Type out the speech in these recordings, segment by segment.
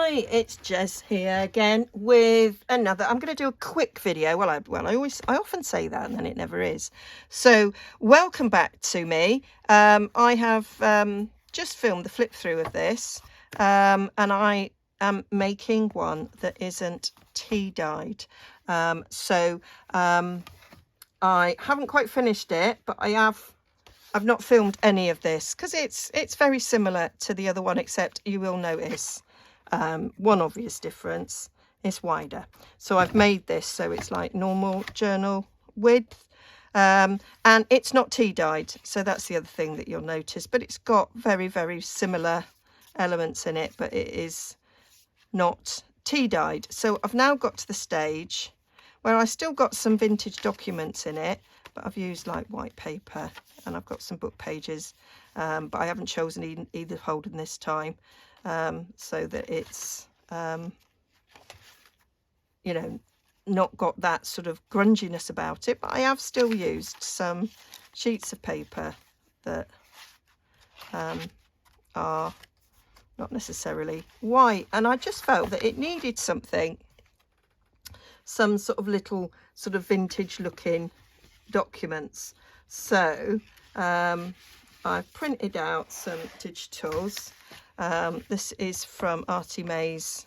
Hi, it's Jez here again with another. I'm going to do a quick video. I often say that and then it never is. So welcome back to me. I have just filmed the flip through of this, and I am making one that isn't tea dyed. I haven't quite finished it, but I've not filmed any of this because it's very similar to the other one, except you will notice one obvious difference. It's wider. So I've made this so it's like normal journal width, and it's not tea dyed, so that's the other thing that you'll notice, but it's got very, very similar elements in it, but it is not tea dyed. So I've now got to the stage where I still got some vintage documents in it, but I've used like white paper, and I've got some book pages, but I haven't chosen either holding this time, so that it's you know, not got that sort of grunginess about it. But I have still used some sheets of paper that are not necessarily white, and I just felt that it needed something, some sort of little sort of vintage looking documents. So I've printed out some digitals. This is from Artie May's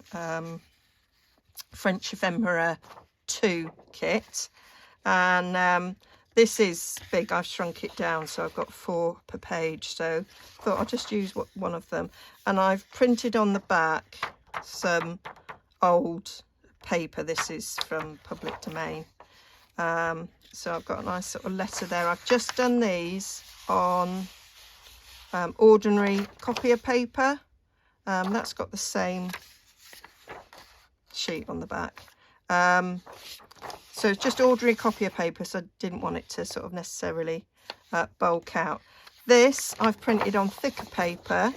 French Ephemera 2 kit, and this is big. I've shrunk it down, so I've got 4 per page, so I thought I'll just use one of them. And I've printed on the back some old paper. This is from public domain, so I've got a nice sort of letter there. I've just done these on ordinary copier paper. That's got the same sheet on the back, so it's just ordinary copier paper, so I didn't want it to sort of necessarily bulk out. This I've printed on thicker paper.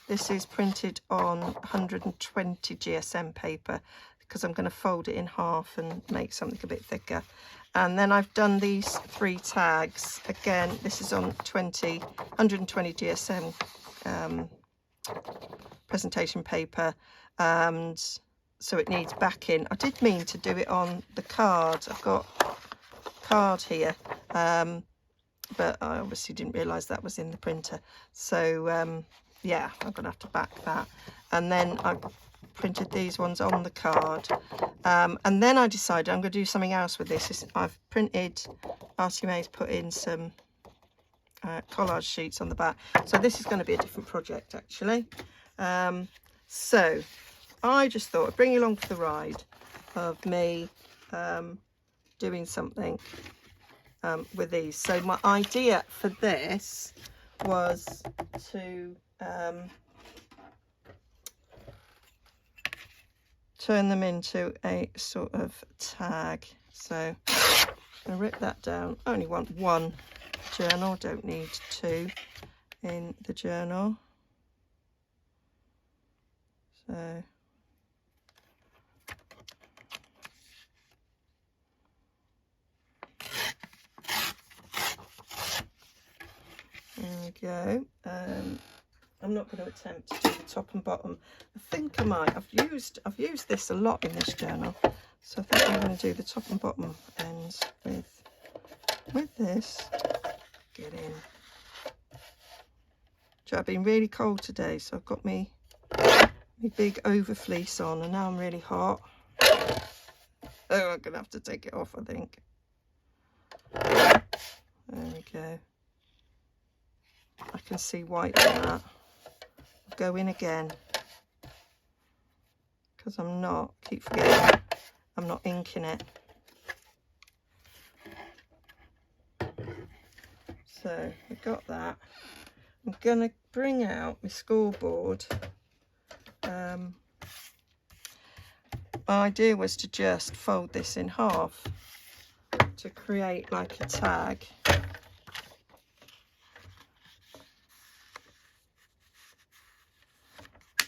This is printed on 120 GSM paper because I'm going to fold it in half and make something a bit thicker. And then I've done these 3 tags. Again, this is on 120 GSM presentation paper, and so it needs backing. I did mean to do it on the card. I've got a card here, but I obviously didn't realise that was in the printer. So yeah, I'm going to have to back that. And then I printed these ones on the card, and then I decided I'm going to do something else with this. I've printed, Artie May's put in some collage sheets on the back, so this is going to be a different project actually. So I just thought I'd bring you along for the ride of me doing something with these. So my idea for this was to turn them into a sort of tag. So I'm going to rip that down. I only want 1 journal, don't need 2 in the journal. So there we go. I'm not going to attempt to do the top and bottom. I think I might. I've used this a lot in this journal, so I think I'm going to do the top and bottom ends with this. Get in. I've been really cold today, so I've got my big over fleece on, and now I'm really hot. Oh, I'm going to have to take it off, I think. There we go. I can see white on that. I'll go in again, because keep forgetting, I'm not inking it. So we've got that. I'm going to bring out my scoreboard. My idea was to just fold this in half to create like a tag.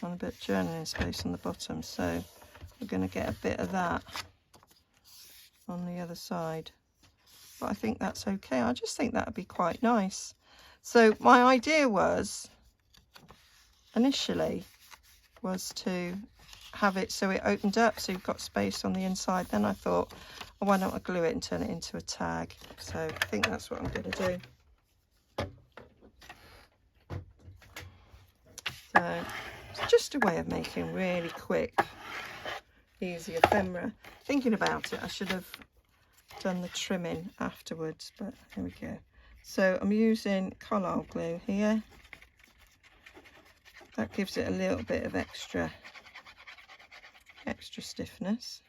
On a bit of journaling space on the bottom, so we're going to get a bit of that on the other side, but I think that's okay. I just think that would be quite nice. So my idea was initially to have it so it opened up, so you've got space on the inside. Then I thought, oh, why don't I glue it and turn it into a tag? So I think that's what I'm going to do. So it's just a way of making really quick, easy ephemera. Thinking about it, I should have done the trimming afterwards, but here we go. So I'm using collard glue here. That gives it a little bit of extra stiffness.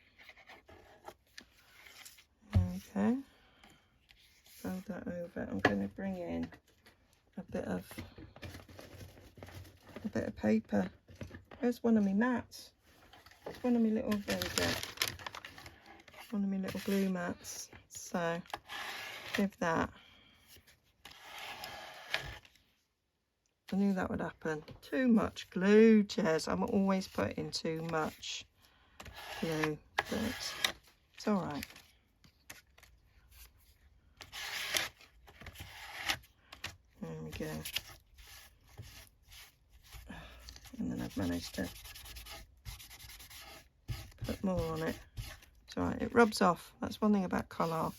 There we go. Fold that over. I'm going to bring in a bit of paper. Where's one of my mats? It's one of my little, there we go. One of my little glue mats. So give that. I knew that would happen. Too much glue, Jez. I'm always putting too much glue, but it's all right. There we go. And then I've managed to put more on it. It's all right. It rubs off. That's one thing about collard.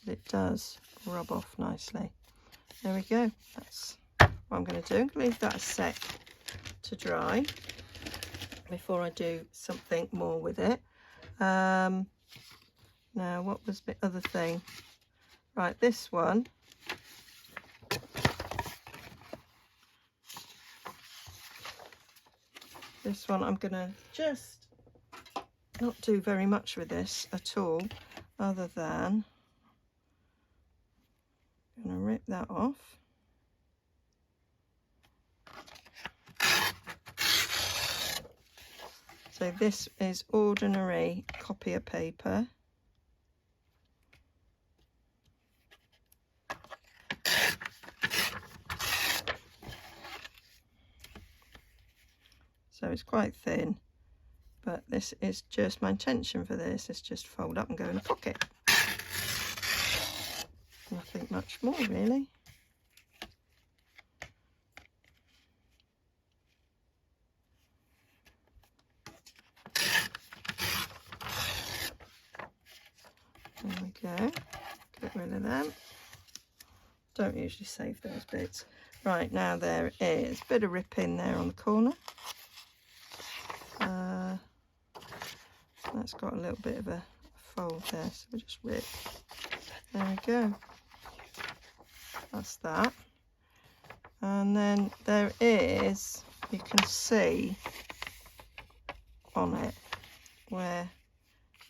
It does rub off nicely. There we go. That's what I'm going to do. I'm going to leave that a sec to dry before I do something more with it. Now, what was the other thing? Right, this one. This one I'm going to just not do very much with this at all, other than I'm going to rip that off. So this is ordinary copier paper. So it's quite thin, but this is just, my intention for this is just fold up and go in a pocket. Nothing much more really. There we go. Get rid of them. Don't usually save those bits. Right, now there is a bit of ripping there on the corner. That's got a little bit of a fold there, so we'll just rip. There we go. That's that. And then there is, you can see on it where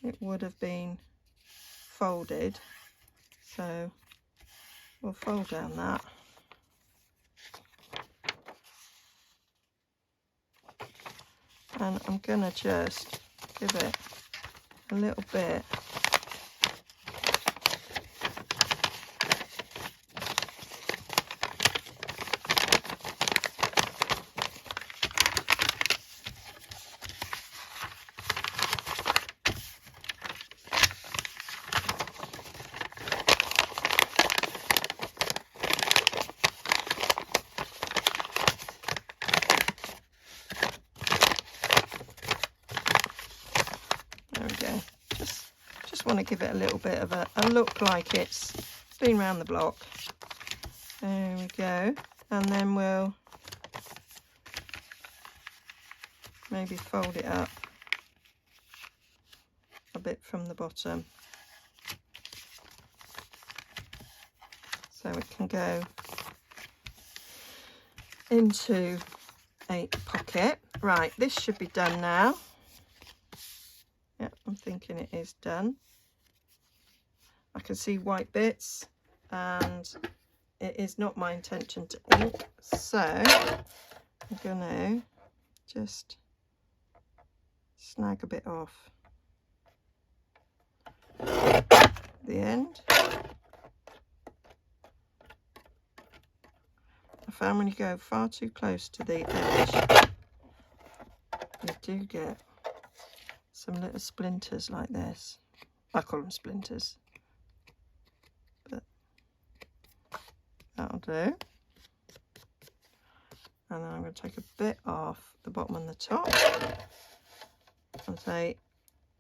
it would have been folded. So we'll fold down that. And I'm going to just give it a little bit want to give it a little bit of a look like it's been round the block. There we go. And then we'll maybe fold it up a bit from the bottom so it can go into a pocket. Right, this should be done now. Yeah, I'm thinking it is done. I can see white bits and it is not my intention to ink, so I'm going to just snag a bit off the end. I found when you go far too close to the edge, you do get some little splinters like this. I call them splinters. That'll do. And then I'm going to take a bit off the bottom and the top. I'll say,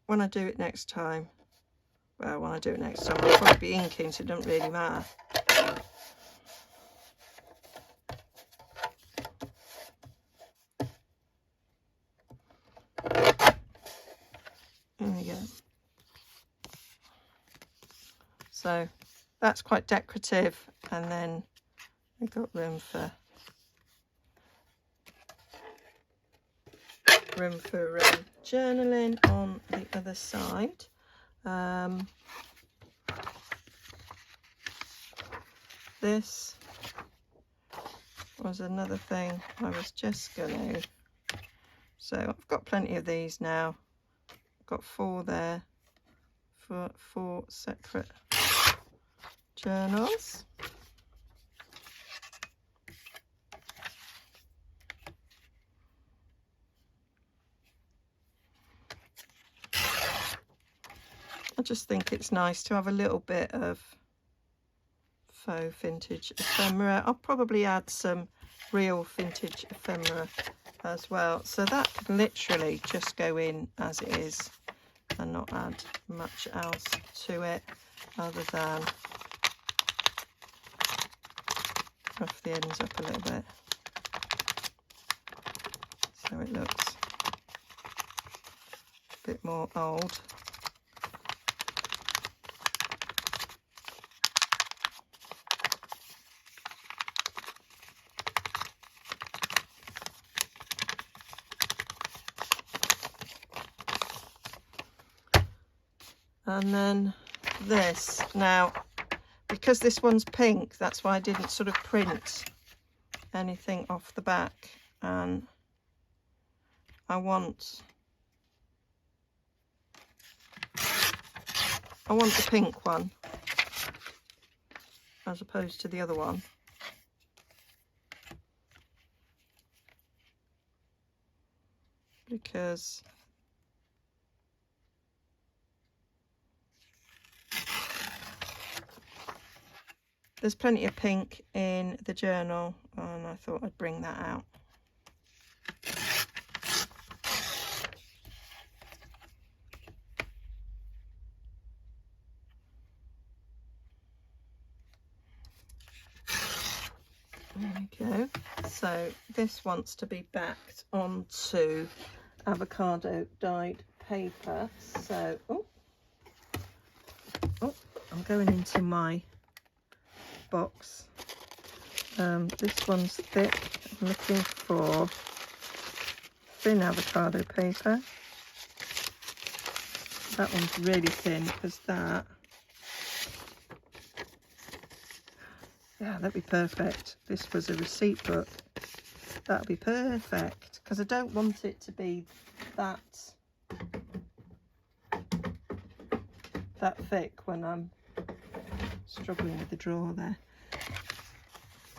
when I do it next time, well, when I do it next time, I'll probably be inking, so it doesn't really matter. There we go. So that's quite decorative, and then we've got room for journaling on the other side. This was another thing I was just going to, so I've got plenty of these now. I've got 4 there for 4 separate journals. I just think it's nice to have a little bit of faux vintage ephemera. I'll probably add some real vintage ephemera as well. So that can literally just go in as it is and not add much else to it other than rough the ends up a little bit so it looks a bit more old. And then this, now because this one's pink, that's why I didn't sort of print anything off the back, and I want the pink one as opposed to the other one. Because there's plenty of pink in the journal, and I thought I'd bring that out. There we go. So this wants to be backed onto avocado dyed paper. So, oh, I'm going into my box. This one's thick. I'm looking for thin avocado paper. That one's really thin because that, yeah, that'd be perfect. This was a receipt book. That'd be perfect because I don't want it to be that thick when I'm struggling with the drawer there.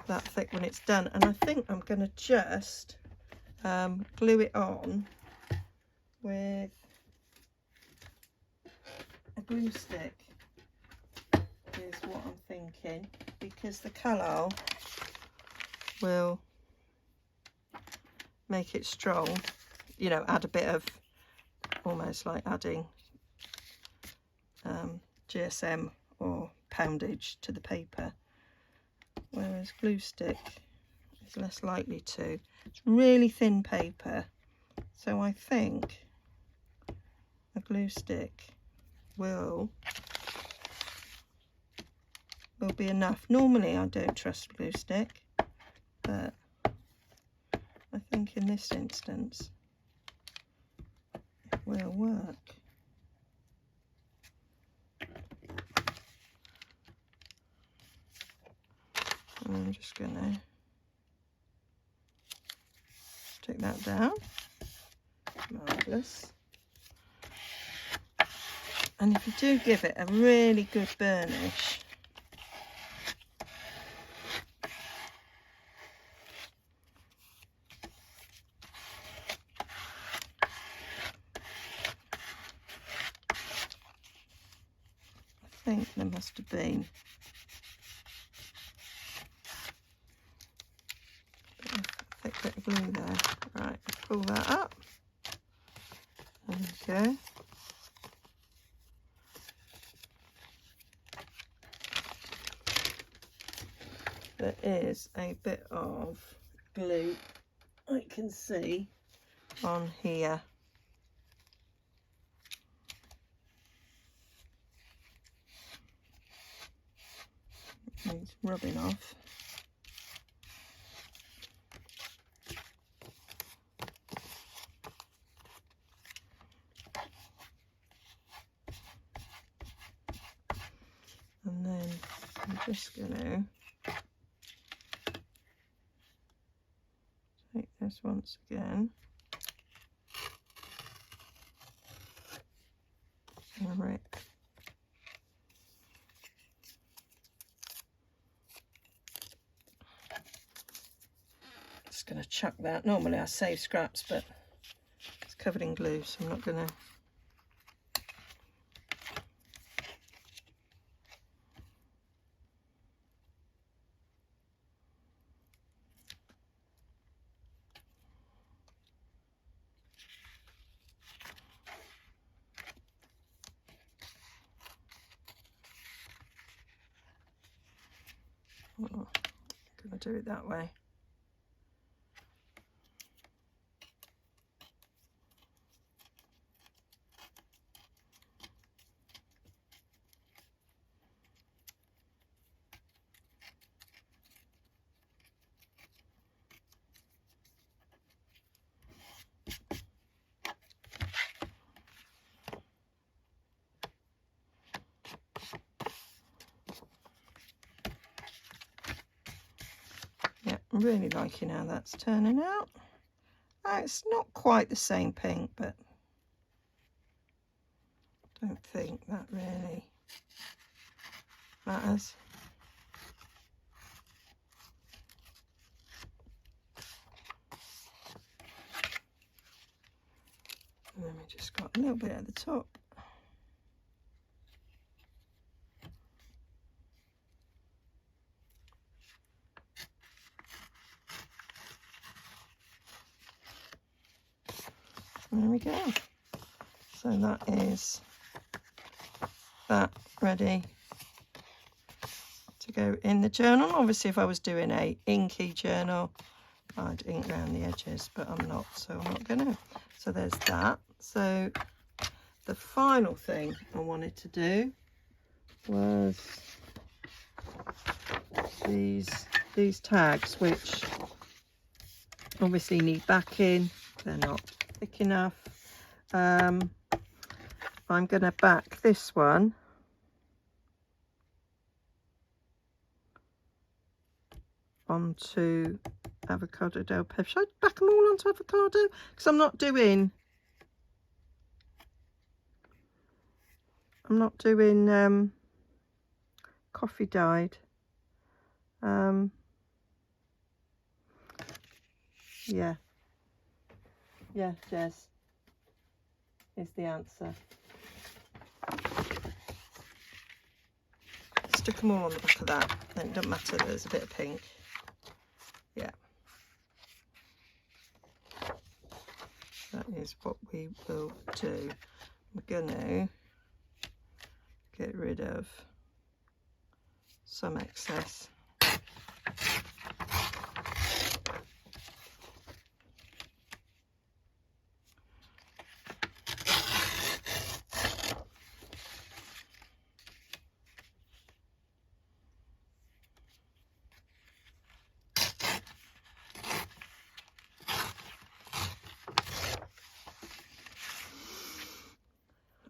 That thick when it's done, and I think I'm going to just glue it on with a glue stick is what I'm thinking, because the colour will make it strong, you know, add a bit of, almost like adding GSM or poundage to the paper, whereas glue stick is less likely to. It's really thin paper, so I think a glue stick will be enough. Normally I don't trust glue stick, but I think in this instance it will work. I'm just going to take that down. Marvellous. And if you do give it a really good burnish, I think there must have been a thick bit of glue there. Right, pull that up and go. There is a bit of glue I can see on here. It needs rubbing off. And then I'm just going to take this once again and rip. Just going to chuck that. Normally I save scraps, but it's covered in glue, so I'm not going to. Oh, I'm going to do it that way. Yeah, I'm really liking how that's turning out. It's not quite the same pink, but I don't think that really matters. And then we just got a little bit at the top. There we go. So that is that ready to go in the journal. Obviously, if I was doing a inky journal, I'd ink around the edges, but I'm not, so I'm not gonna. So there's that. So the final thing I wanted to do was these tags, which obviously need backing. They're not thick enough. I'm going to back this one onto avocado del pepper. Should I back them all onto avocado? Because I'm not doing coffee dyed. Yeah, Jez is the answer. Stick them all on the back of that, then it doesn't matter, there's a bit of pink. Yeah, that is what we will do. We're gonna get rid of some excess.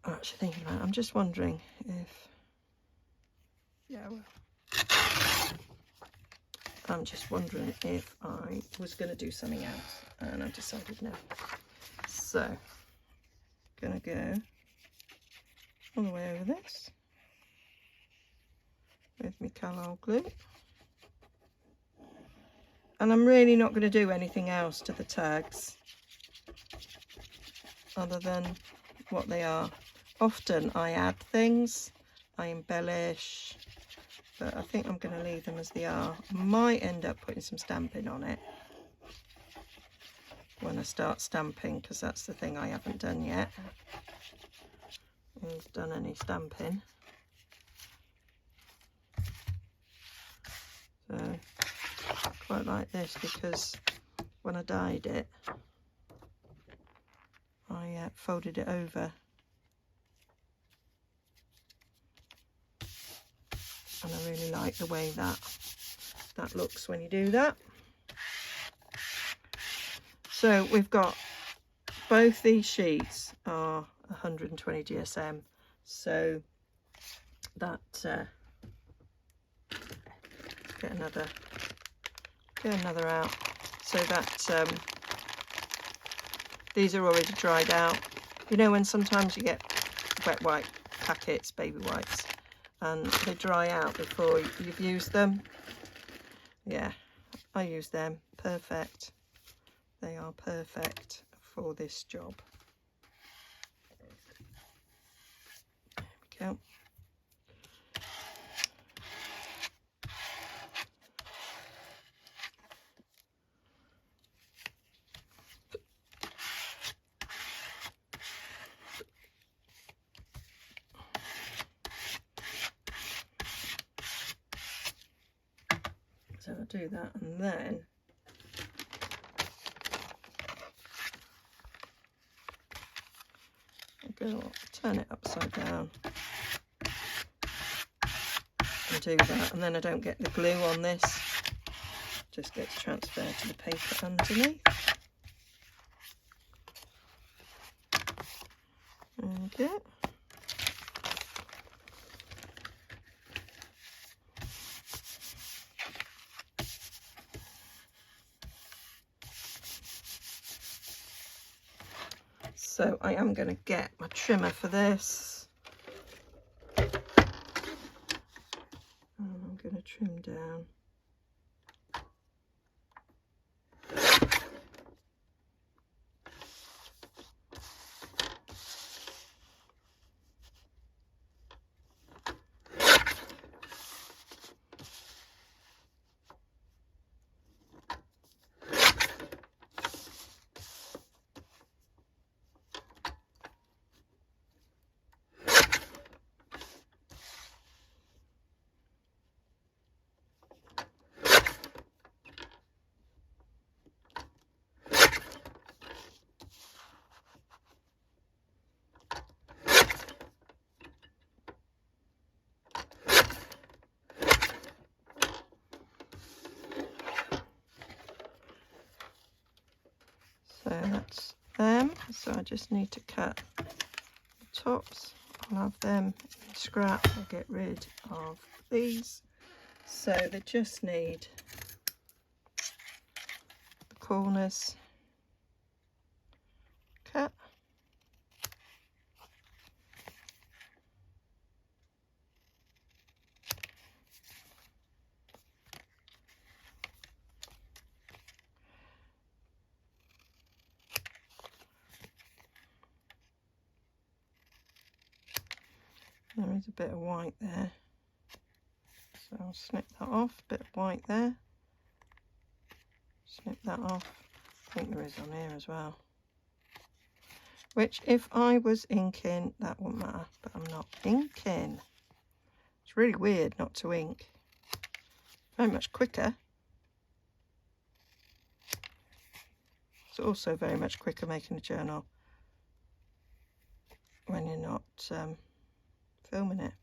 Actually thinking about it, I'm just wondering if, I'm just wondering if I was going to do something else, and I decided no. So, gonna go all the way over this with my Carlisle glue, and I'm really not going to do anything else to the tags other than what they are. Often I add things, I embellish, but I think I'm going to leave them as they are. Might end up putting some stamping on it when I start stamping, because that's the thing I haven't done yet. Is done any stamping. So I quite like this because when I dyed it, I folded it over, and I really like the way that looks when you do that. So we've got both these sheets are 120 GSM, so that get another out, so that these are already dried out. You know when sometimes you get wet white packets, baby whites, and they dry out before you've used them? Yeah, I use them. Perfect. They are perfect for this job. There we go. So I'll do that, and then I'll go turn it upside down and do that, and then I don't get the glue on this, just gets transferred to the paper underneath. Okay. So I am going to get my trimmer for this, and I'm going to trim down. So that's them. So I just need to cut the tops. I'll have them in scrap. I'll get rid of these. So they just need the corners cut. There is a bit of white there, so I'll snip that off. Bit of white there, snip that off. I think there is on here as well, which if I was inking that wouldn't matter, but I'm not inking. It's really weird not to ink. Very much quicker. It's also very much quicker making a journal when you're not filming it.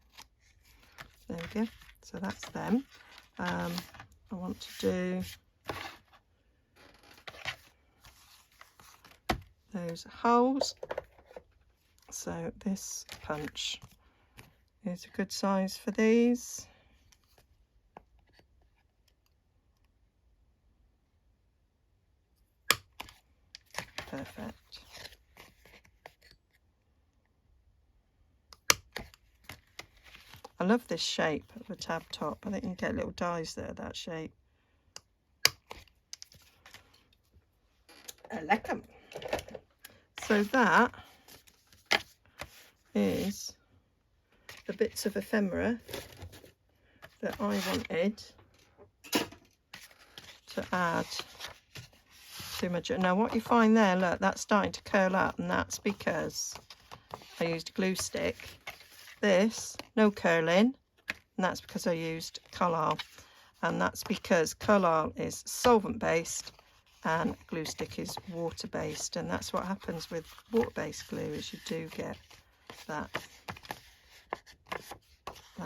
There we go. So that's them. I want to do those holes. So this punch is a good size for these. Perfect. I love this shape of a tab top. I think you can get little dies that are that shape. I like them. So that is the bits of ephemera that I wanted to add too much. Now what you find there, look, that's starting to curl up, and that's because I used a glue stick. This, no curling, and that's because I used Collall, and that's because Collall is solvent based and glue stick is water based, and that's what happens with water based glue, is you do get that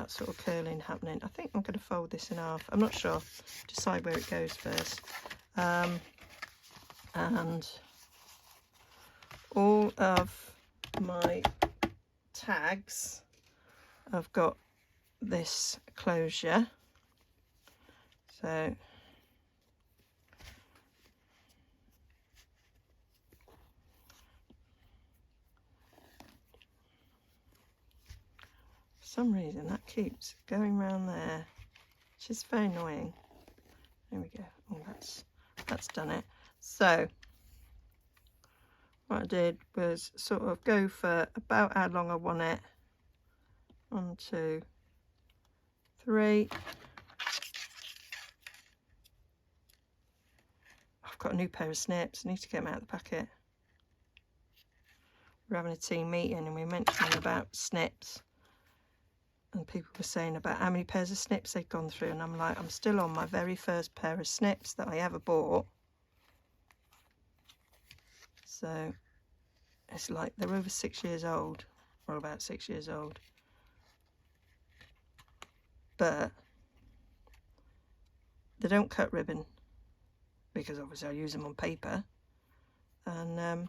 sort of curling happening. I think I'm going to fold this in half. I'm not sure. Decide where it goes first. And all of my tags, I've got this closure. So for some reason that keeps going round there, which is very annoying. There we go. Oh, that's done it. So what I did was sort of go for about how long I want it. 1, 2, 3. I've got a new pair of snips. I need to get them out of the packet. We're having a team meeting and we were mentioning about snips, and people were saying about how many pairs of snips they'd gone through, and I'm like, I'm still on my very first pair of snips that I ever bought. So it's like they're over 6 years old, or about 6 years old, but they don't cut ribbon because obviously I use them on paper, and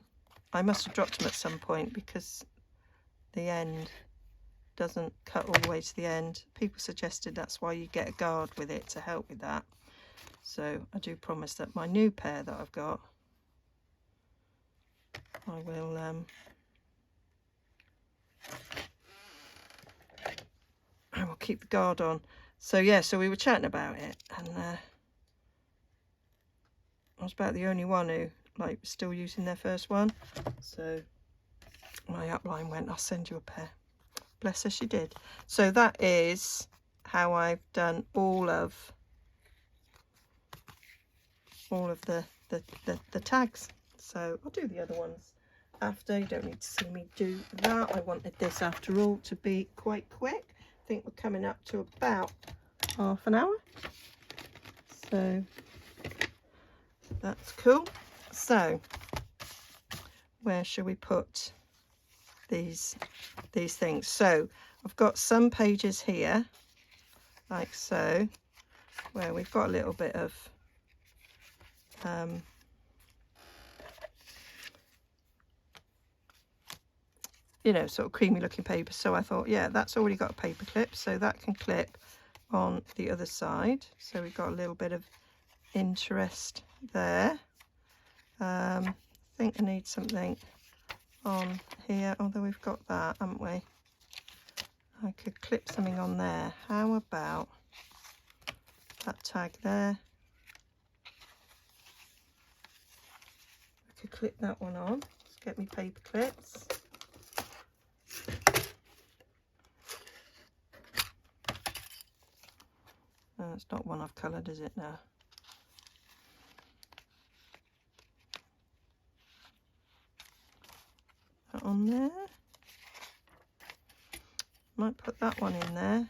I must have dropped them at some point because the end doesn't cut all the way to the end. People suggested that's why you get a guard with it to help with that. So I do promise that my new pair that I've got, I will keep the guard on. So yeah, so we were chatting about it, and I was about the only one who like was still using their first one. So my upline went, I'll send you a pair. Bless her, she did. So that is how I've done all of the tags. So I'll do the other ones after. You don't need to see me do that. I wanted this after all to be quite quick. I think we're coming up to about half an hour. So that's cool. So where shall we put these things? So I've got some pages here like so, where we've got a little bit of you know, sort of creamy looking paper. So I thought, yeah, that's already got a paper clip, so that can clip on the other side. So we've got a little bit of interest there. I think I need something on here, although we've got that, haven't we? I could clip something on there. How about that tag there? I could clip that one on. Let's get me paper clips. Oh, it's not one I've coloured, is it now? That on there. Might put that one in there.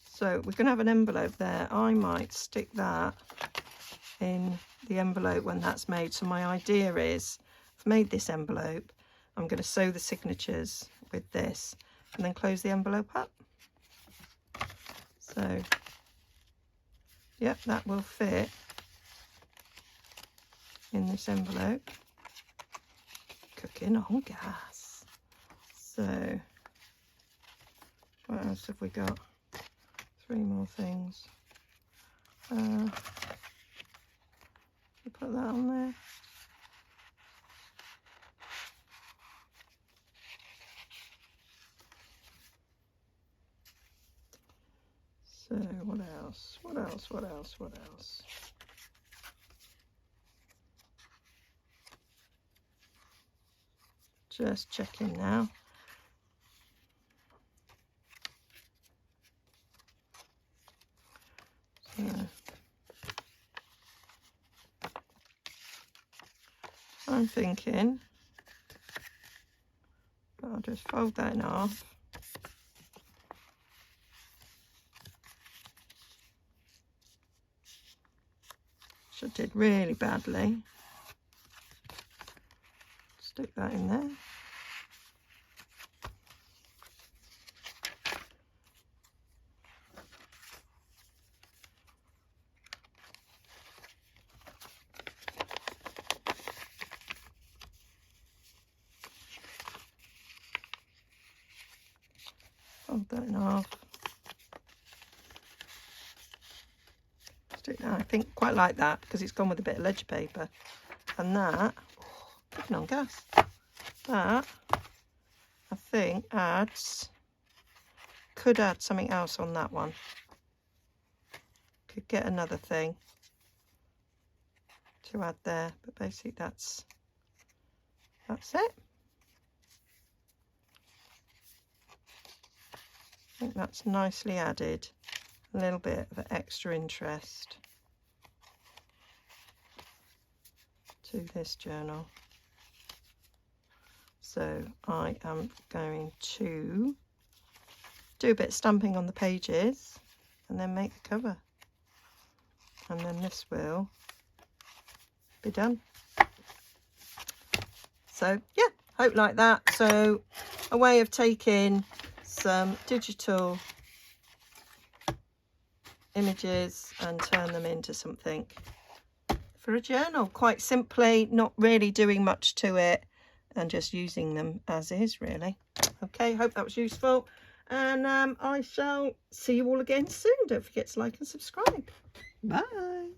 So we're going to have an envelope there. I might stick that in the envelope when that's made. So my idea is, I've made this envelope, I'm going to sew the signatures with this and then close the envelope up. So yep, that will fit in this envelope. Cooking on gas. So what else have we got? 3 more things. Put that on there. So what else? What else? What else? What else? Just checking now. I'm thinking I'll just fold that in half. Which I did really badly. Stick that in there. Fold that in half. Stick that, I think, quite like that because it's gone with a bit of ledger paper. And that, cooking on gas, that I think could add something else on that one. Could get another thing to add there, but basically that's it. I think that's nicely added a little bit of extra interest to this journal. So I am going to do a bit of stamping on the pages and then make the cover, and then this will be done. So yeah, hope like that. So a way of taking some digital images and turn them into something for a journal, quite simply, not really doing much to it and just using them as is, really. Okay, hope that was useful, and I shall see you all again soon. Don't forget to like and subscribe. Bye.